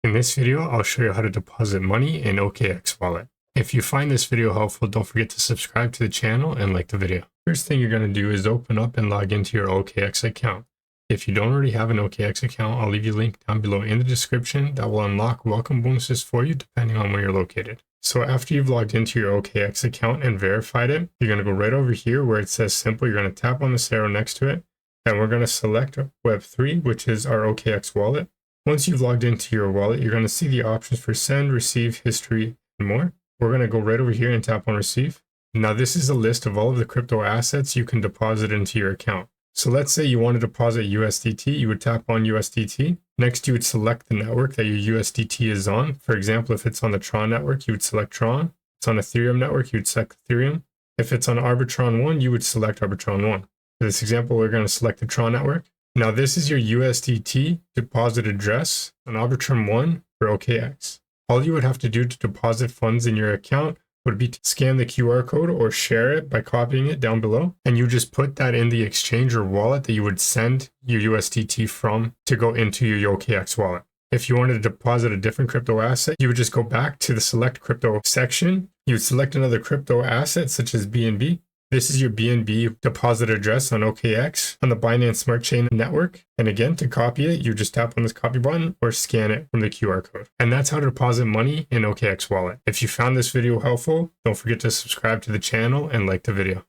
In this video, I'll show you how to deposit money in OKX Wallet. If you find this video helpful, don't forget to subscribe to the channel and like the video. First thing you're going to do is open up and log into your OKX account. If you don't already have an OKX account, I'll leave you a link down below in the description that will unlock welcome bonuses for you depending on where you're located. So after you've logged into your OKX account and verified it, you're going to go right over here where it says simple. You're going to tap on this arrow next to it, and we're going to select Web3, which is our OKX wallet. Once you've logged into your wallet, you're going to see the options for send, receive, history, and more. We're going to go right over here and tap on receive. Now this is a list of all of the crypto assets you can deposit into your account. So let's say you want to deposit USDT, you would tap on USDT. Next, you would select the network that your USDT is on. For example, if it's on the Tron network, you would select Tron. If it's on Ethereum network, you would select Ethereum. If it's on Arbitron 1, you would select Arbitron 1. For this example, we're going to select the Tron network. Now this is your USDT deposit address on Arbitrum 1 for OKX. All you would have to do to deposit funds in your account would be to scan the QR code or share it by copying it down below. And you just put that in the exchange or wallet that you would send your USDT from to go into your OKX wallet. If you wanted to deposit a different crypto asset, you would just go back to the select crypto section. You would select another crypto asset such as BNB. This is your BNB deposit address on OKX on the Binance Smart Chain network. And again, to copy it, you just tap on this copy button or scan it from the QR code. And that's how to deposit money in OKX Wallet. If you found this video helpful, don't forget to subscribe to the channel and like the video.